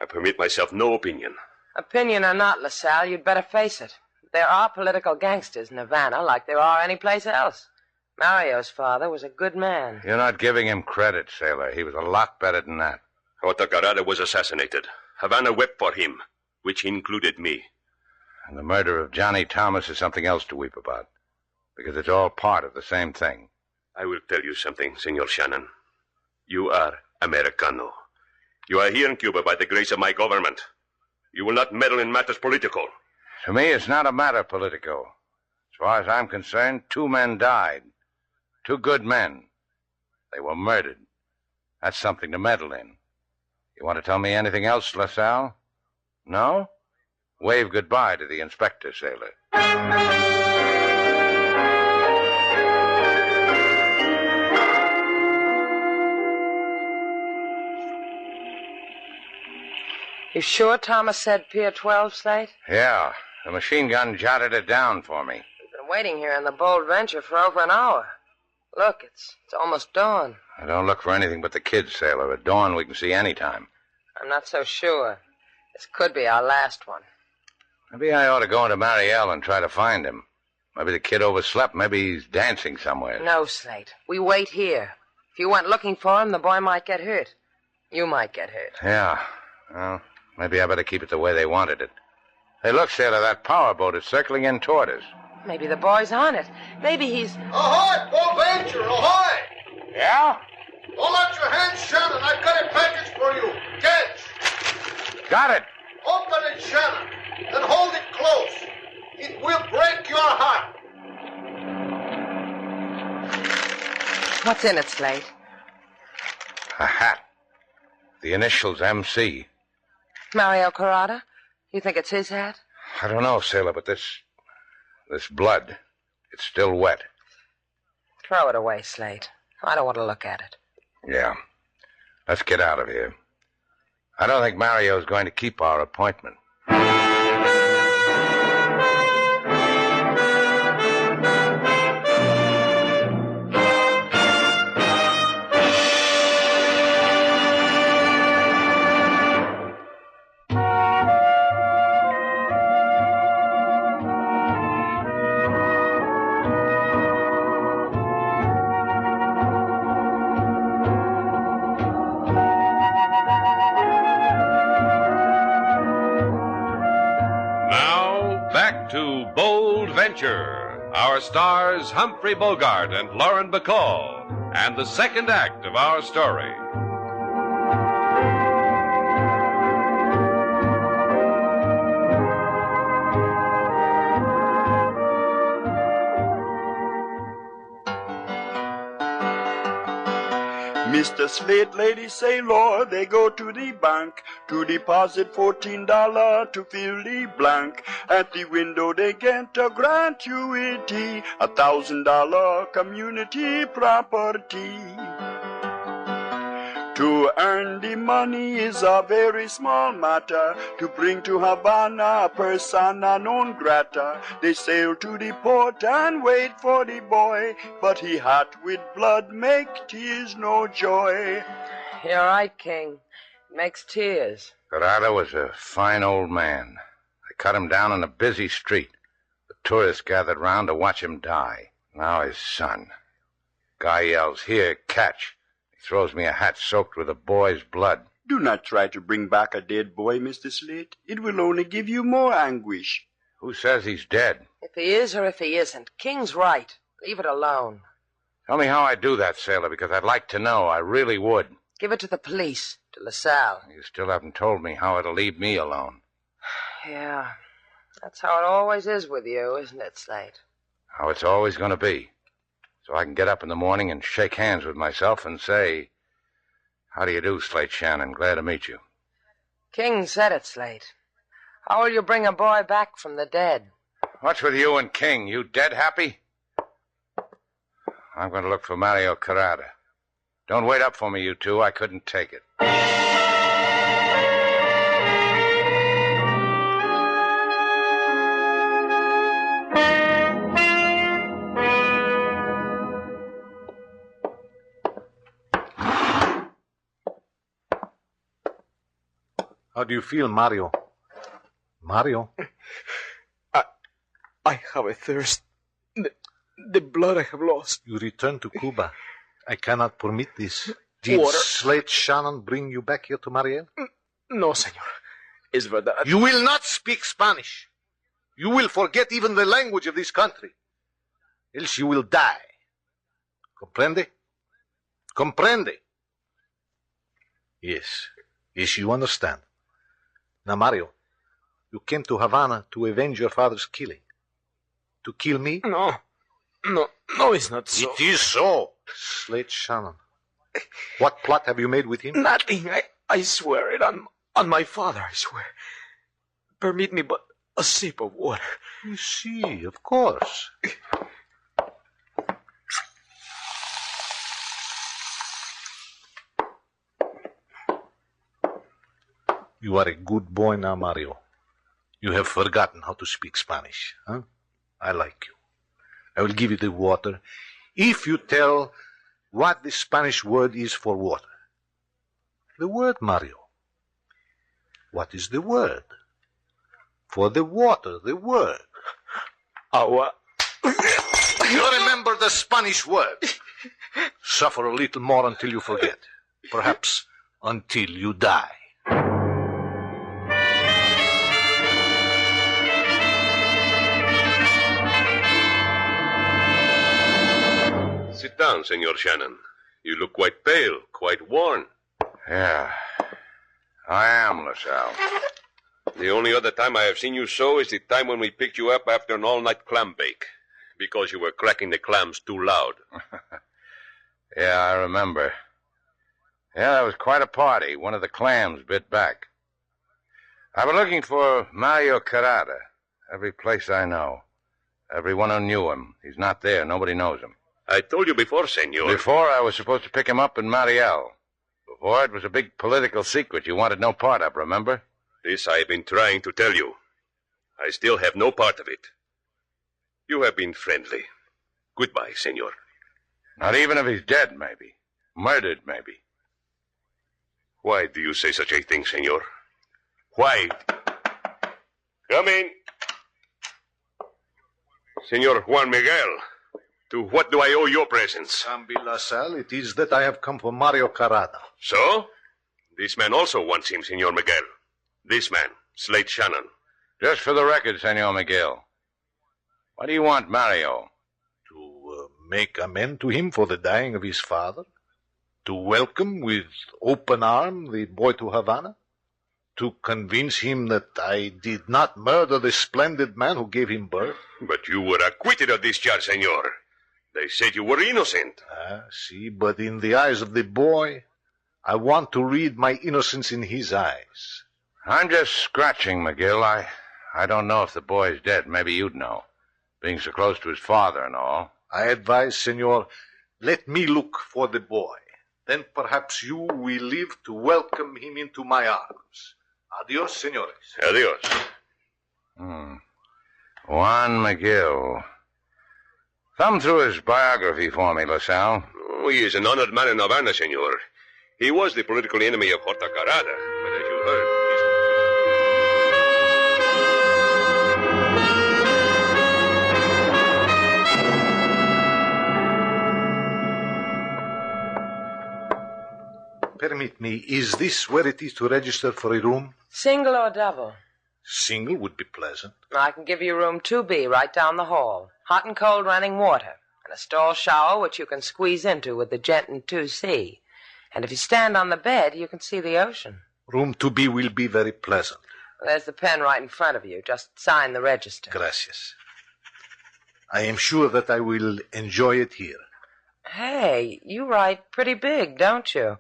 Speaker 21: I permit myself no opinion.
Speaker 22: Opinion or not, LaSalle, you'd better face it. There are political gangsters in Havana like there are anyplace else. Mario's father was a good man.
Speaker 1: You're not giving him credit, sailor. He was a lot better than that.
Speaker 21: Jota Carrada was assassinated. Havana wept for him, which included me.
Speaker 1: And the murder of Johnny Thomas is something else to weep about. Because it's all part of the same thing.
Speaker 21: I will tell you something, Senor Shannon. You are Americano. You are here in Cuba by the grace of my government. You will not meddle in matters political.
Speaker 1: To me, it's not a matter, Politico. As far as I'm concerned, 2 men died. 2 good men. They were murdered. That's something to meddle in. You want to tell me anything else, LaSalle? No? Wave goodbye to the inspector, sailor.
Speaker 22: You sure Thomas said Pier 12, Slate?
Speaker 1: Yeah, the machine gun jotted it down for me.
Speaker 22: We've been waiting here in the Bold Venture for over an hour. Look, it's almost dawn.
Speaker 1: I don't look for anything but the kids, sailor. At dawn, we can see any time.
Speaker 22: I'm not so sure. This could be our last one.
Speaker 1: Maybe I ought to go into Mariel and try to find him. Maybe the kid overslept. Maybe he's dancing somewhere.
Speaker 22: No, Slate. We wait here. If you went looking for him, the boy might get hurt. You might get hurt.
Speaker 1: Yeah. Well, maybe I better keep it the way they wanted it. Hey, look, sailor, that power boat is circling in toward us.
Speaker 22: Maybe the boy's on it. Maybe he's...
Speaker 2: Ahoy, Bold Venture, ahoy!
Speaker 1: Yeah?
Speaker 2: Hold out your hands, Shannon. I've got a package for you. Catch.
Speaker 1: Got it.
Speaker 2: Open it, Shannon. Then hold it close. It will break your heart.
Speaker 22: What's in it, Slate?
Speaker 1: A hat. The initials MC.
Speaker 22: Mario Carrata? You think it's his hat?
Speaker 1: I don't know, sailor, but this blood, it's still wet.
Speaker 22: Throw it away, Slate. I don't want to look at it.
Speaker 1: Yeah. Let's get out of here. I don't think Mario's going to keep our appointment.
Speaker 7: Our stars Humphrey Bogart and Lauren Bacall, and the second act of our story.
Speaker 25: Mr. Slate, Lady Sailor, they go to the bank to deposit $14 to fill the blank. At the window they get a gratuity, $1,000 community property. To earn the money is a very small matter. To bring to Havana persona non grata. They sail to the port and wait for the boy, but he hot with blood make tears no joy.
Speaker 22: You're right, King. It makes tears.
Speaker 1: Carrata was a fine old man. They cut him down on a busy street. The tourists gathered round to watch him die. Now his son. Guy yells, "Here, catch." Throws me a hat soaked with a boy's blood.
Speaker 25: Do not try to bring back a dead boy, Mr. Slate. It will only give you more anguish.
Speaker 1: Who says he's dead?
Speaker 22: If he is or if he isn't, King's right. Leave it alone.
Speaker 1: Tell me how I do that, sailor, because I'd like to know. I really would.
Speaker 22: Give it to the police, to LaSalle.
Speaker 1: You still haven't told me how it'll leave me alone.
Speaker 22: Yeah, that's how it always is with you, isn't it, Slate?
Speaker 1: How it's always going to be. So I can get up in the morning and shake hands with myself and say, "How do you do, Slate Shannon? Glad to meet you."
Speaker 22: King said it, Slate. How will you bring a boy back from the dead?
Speaker 1: What's with you and King? You dead happy? I'm going to look for Mario Carrata. Don't wait up for me, you two. I couldn't take it.
Speaker 24: How do you feel, Mario? Mario?
Speaker 8: I have a thirst. The blood I have lost.
Speaker 24: You return to Cuba. I cannot permit this. Did
Speaker 8: Water.
Speaker 24: Slate Shannon bring you back here to Mariel?
Speaker 8: No, senor. Es verdad.
Speaker 24: You will not speak Spanish. You will forget even the language of this country. Else you will die. Comprende? Comprende? Yes. Yes, you understand. Now, Mario, you came to Havana to avenge your father's killing. To kill me?
Speaker 8: No. No, it's not so.
Speaker 24: It is so. Slate Shannon. What plot have you made with him?
Speaker 8: Nothing. I swear it on my father, I swear. Permit me but a sip of water.
Speaker 24: You see, of course. You are a good boy now, Mario. You have forgotten how to speak Spanish, huh? I like you. I will give you the water if you tell what the Spanish word is for water. The word, Mario. What is the word? For the water, the word.
Speaker 8: Agua.
Speaker 24: You remember the Spanish word. Suffer a little more until you forget. Perhaps until you die.
Speaker 21: Sit down, Senor Shannon. You look quite pale, quite worn.
Speaker 1: Yeah, I am, LaSalle.
Speaker 21: The only other time I have seen you so is the time when we picked you up after an all-night clam bake, because you were cracking the clams too loud.
Speaker 1: Yeah, I remember. Yeah, that was quite a party. One of the clams bit back. I've been looking for Mario Carrada. Every place I know. Everyone who knew him. He's not there. Nobody knows him.
Speaker 21: I told you before, senor.
Speaker 1: Before, I was supposed to pick him up in Mariel. Before, it was a big political secret you wanted no part of, remember?
Speaker 21: This I've been trying to tell you. I still have no part of it. You have been friendly. Goodbye, senor.
Speaker 1: Not even if he's dead, maybe. Murdered, maybe.
Speaker 21: Why do you say such a thing, senor? Why? Come in. Senor Juan Miguel, to what do I owe your presence?
Speaker 24: Sambi LaSalle, it is that I have come for Mario Carrada.
Speaker 21: So? This man also wants him, Senor Miguel. This man, Slate Shannon.
Speaker 1: Just for the record, Senor Miguel. What do you want, Mario?
Speaker 24: To make amends to him for the dying of his father. To welcome with open arms the boy to Havana. To convince him that I did not murder the splendid man who gave him birth.
Speaker 21: But you were acquitted of this charge, senor. They said you were innocent.
Speaker 24: See, but in the eyes of the boy, I want to read my innocence in his eyes.
Speaker 1: I'm just scratching, McGill. I don't know if the boy's dead. Maybe you'd know. Being so close to his father and all.
Speaker 24: I advise, senor, let me look for the boy. Then perhaps you will live to welcome him into my arms. Adios, senores.
Speaker 21: Adios.
Speaker 1: Juan McGill. Thumb through his biography for me, LaSalle.
Speaker 21: Oh, he is an honored man in Havana, senor. He was the political enemy of Horta Carrada, but as you heard,
Speaker 24: Permit me, is this where it is to register for a room?
Speaker 22: Single or double?
Speaker 24: Single would be pleasant.
Speaker 22: I can give you room 2B right down the hall. Hot and cold running water. And a stall shower which you can squeeze into with the jet in 2C. And if you stand on the bed, you can see the ocean.
Speaker 24: Room 2B will be very pleasant.
Speaker 22: There's the pen right in front of you. Just sign the register.
Speaker 24: Gracias. I am sure that I will enjoy it here.
Speaker 22: Hey, you write pretty big, don't you?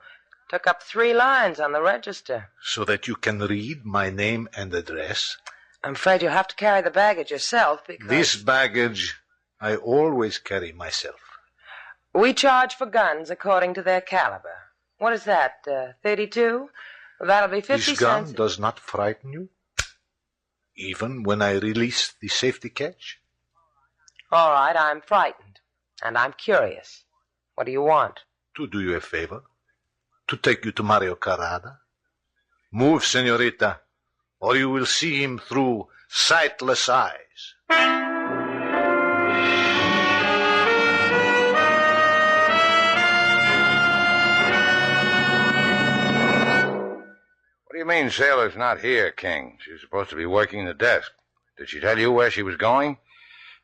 Speaker 22: Took up 3 lines on the register.
Speaker 24: So that you can read my name and address?
Speaker 22: I'm afraid you'll have to carry the baggage yourself because...
Speaker 24: This baggage I always carry myself.
Speaker 22: We charge for guns according to their caliber. What is that, 32? That'll be 50
Speaker 24: This gun
Speaker 22: cents.
Speaker 24: does not frighten you? Even when I release the safety catch?
Speaker 22: All right, I'm frightened. And I'm curious. What do you want?
Speaker 24: To do you a favor. To take you to Mario Carrada. Move, senorita, or you will see him through sightless eyes.
Speaker 1: What do you mean Sailor's not here, King? She was supposed to be working the desk. Did she tell you where she was going?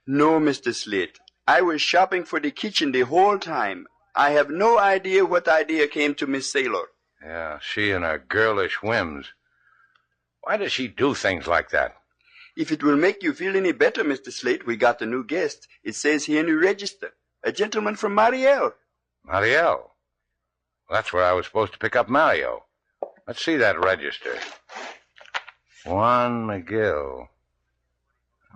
Speaker 25: No, Mr. Slate. I was shopping for the kitchen the whole time. I have no idea what idea came to Miss Sailor.
Speaker 1: Yeah, she and her girlish whims. Why does she do things like that?
Speaker 25: If it will make you feel any better, Mr. Slate, we got a new guest. It says here in the register. A gentleman from Mariel.
Speaker 1: Mariel? That's where I was supposed to pick up Mario. Let's see that register. Juan McGill.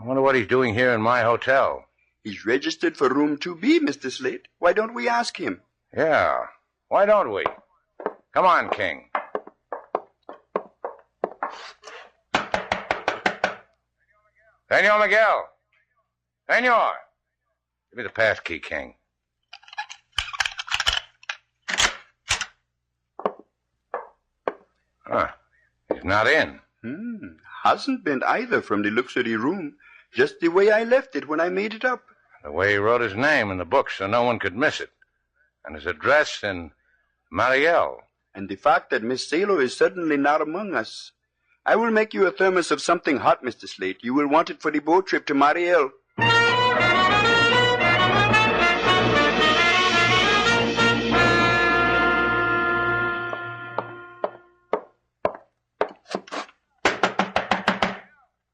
Speaker 1: I wonder what he's doing here in my hotel.
Speaker 25: He's registered for room 2B, Mr. Slate. Why don't we ask him?
Speaker 1: Yeah. Why don't we? Come on, King. Senor Miguel. Senor. Give me the pass key, King. Huh. He's not in.
Speaker 25: Hasn't been either from the looks of the room. Just the way I left it when I made it up.
Speaker 1: The way he wrote his name in the book so no one could miss it. And his address in Mariel.
Speaker 25: And the fact that Miss Sailor is suddenly not among us. I will make you a thermos of something hot, Mr. Slate. You will want it for the boat trip to Mariel.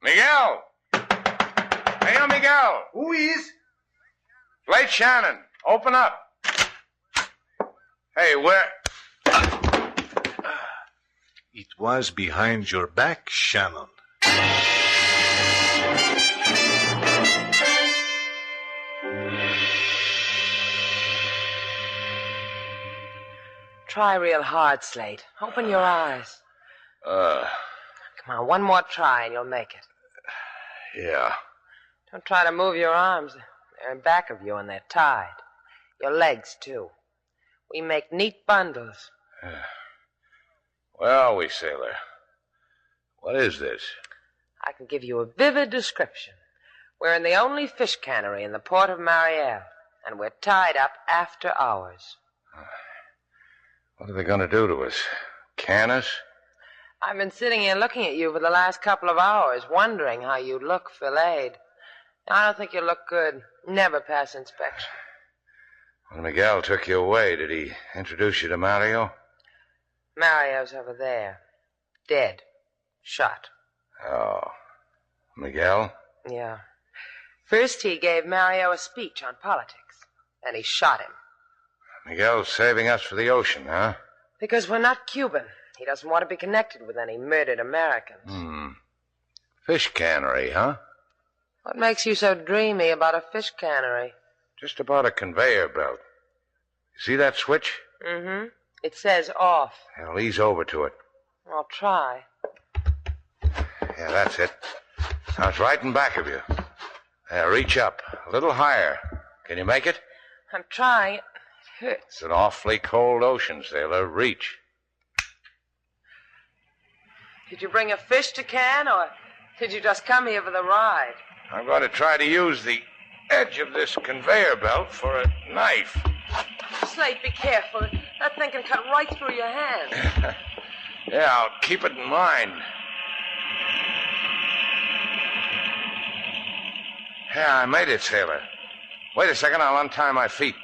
Speaker 1: Miguel! Hey, Miguel!
Speaker 2: Who is?
Speaker 1: Slate Shannon. Open up. Hey, where...
Speaker 24: It was behind your back, Shannon.
Speaker 22: Try real hard, Slate. Open your eyes. Come on, one more try and you'll make it.
Speaker 1: Yeah.
Speaker 22: Don't try to move your arms. They're in back of you and they're tied. Your legs, too. We make neat bundles.
Speaker 1: Where are we, sailor? What is this?
Speaker 22: I can give you a vivid description. We're in the only fish cannery in the port of Mariel, and we're tied up after hours.
Speaker 1: What are they going to do to us? Can us?
Speaker 22: I've been sitting here looking at you for the last couple of hours, wondering how you look filleted. I don't think you look good. Never pass inspection.
Speaker 1: When Miguel took you away, did he introduce you to Mario?
Speaker 22: Mario's over there. Dead. Shot.
Speaker 1: Oh. Miguel?
Speaker 22: Yeah. First he gave Mario a speech on politics. Then he shot him.
Speaker 1: Miguel's saving us for the ocean, huh?
Speaker 22: Because we're not Cuban. He doesn't want to be connected with any murdered Americans.
Speaker 1: Fish cannery, huh?
Speaker 22: What makes you so dreamy about a fish cannery?
Speaker 1: Just about a conveyor belt. You see that switch?
Speaker 22: Mm-hmm. It says off.
Speaker 1: Well, ease over to it.
Speaker 22: I'll try.
Speaker 1: Yeah, that's it. Now it's right in back of you. There, reach up. A little higher. Can you make it?
Speaker 22: I'm trying. It hurts.
Speaker 1: It's an awfully cold ocean, sailor. Reach.
Speaker 22: Did you bring a fish to can, or did you just come here for the ride?
Speaker 1: I'm going to try to use the edge of this conveyor belt for a knife.
Speaker 22: Slate, be careful. That thing can cut right through your hand.
Speaker 1: Yeah, I'll keep it in mind. Yeah, I made it, sailor. Wait a second, I'll untie my feet.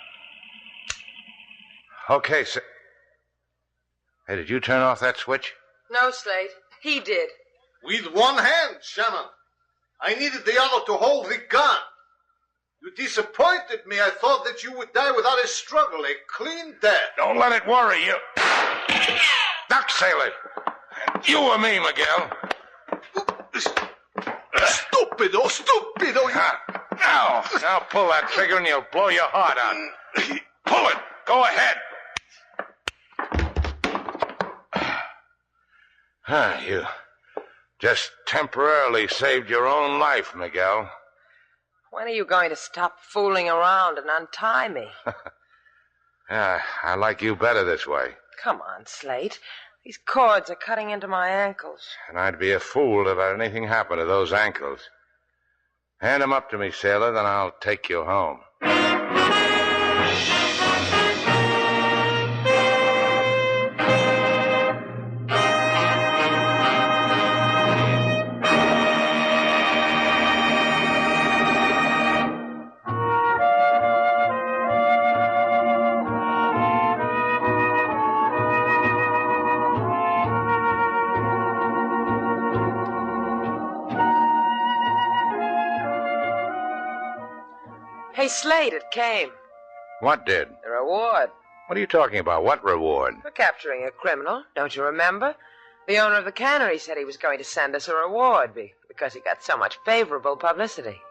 Speaker 1: Okay, Hey, did you turn off that switch?
Speaker 22: No, Slate. He did.
Speaker 2: With one hand, Shannon. I needed the other to hold the gun. You disappointed me. I thought that you would die without a struggle, a clean death.
Speaker 1: Don't let it worry you. Duck, sailor. You or me, Miguel.
Speaker 2: Stupido, stupido.
Speaker 1: Now pull that trigger and you'll blow your heart out. Pull it. Go ahead. You just temporarily saved your own life, Miguel.
Speaker 22: When are you going to stop fooling around and untie me?
Speaker 1: Yeah, I like you better this way.
Speaker 22: Come on, Slate. These cords are cutting into my ankles.
Speaker 1: And I'd be a fool to let anything happen to those ankles. Hand them up to me, sailor, then I'll take you home.
Speaker 22: Hey, Slade, it came.
Speaker 1: What did?
Speaker 22: The reward.
Speaker 1: What are you talking about? What reward?
Speaker 22: For capturing a criminal. Don't you remember? The owner of the Cannery said he was going to send us a reward because he got so much favorable publicity.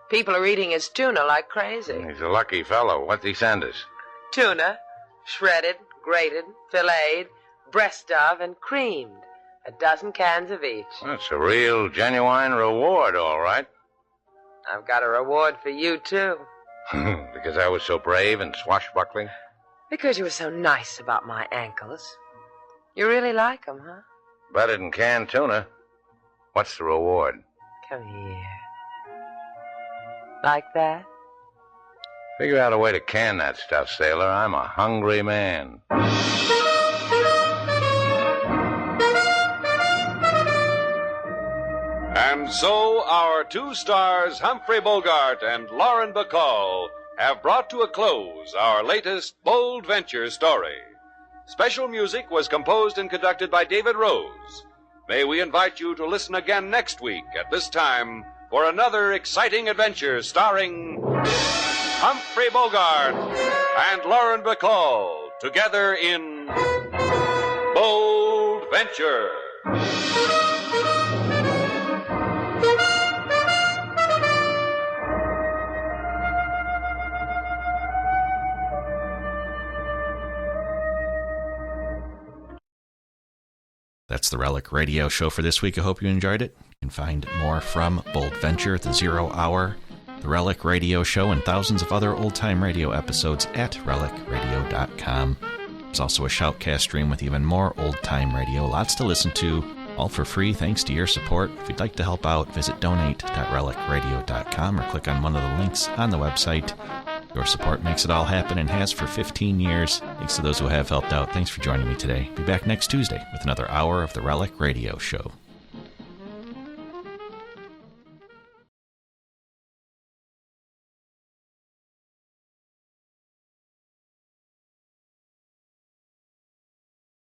Speaker 22: People are eating his tuna like crazy.
Speaker 1: He's a lucky fellow. What'd he send us?
Speaker 22: Tuna, shredded, grated, filleted, breast of, and creamed. 12 cans of each.
Speaker 1: That's a real, genuine reward, all right.
Speaker 22: I've got a reward for you, too.
Speaker 1: Because I was so brave and swashbuckling?
Speaker 22: Because you were so nice about my ankles. You really like them, huh?
Speaker 1: Better than canned tuna. What's the reward?
Speaker 22: Come here. Like that?
Speaker 1: Figure out a way to can that stuff, sailor. I'm a hungry man.
Speaker 7: And so our two stars, Humphrey Bogart and Lauren Bacall, have brought to a close our latest bold venture story. Special music was composed and conducted by David Rose. May we invite you to listen again next week at this time for another exciting adventure starring Humphrey Bogart and Lauren Bacall together in Bold Venture.
Speaker 9: That's the Relic Radio Show for this week. I hope you enjoyed it. You can find more from Bold Venture at the 0 Hour, the Relic Radio Show, and thousands of other old-time radio episodes at relicradio.com. There's also a Shoutcast stream with even more old-time radio, lots to listen to, all for free thanks to your support. If you'd like to help out, visit donate.relicradio.com or click on one of the links on the website. Your support makes it all happen and has for 15 years. Thanks to those who have helped out. Thanks for joining me today. Be back next Tuesday with another hour of the Relic Radio Show.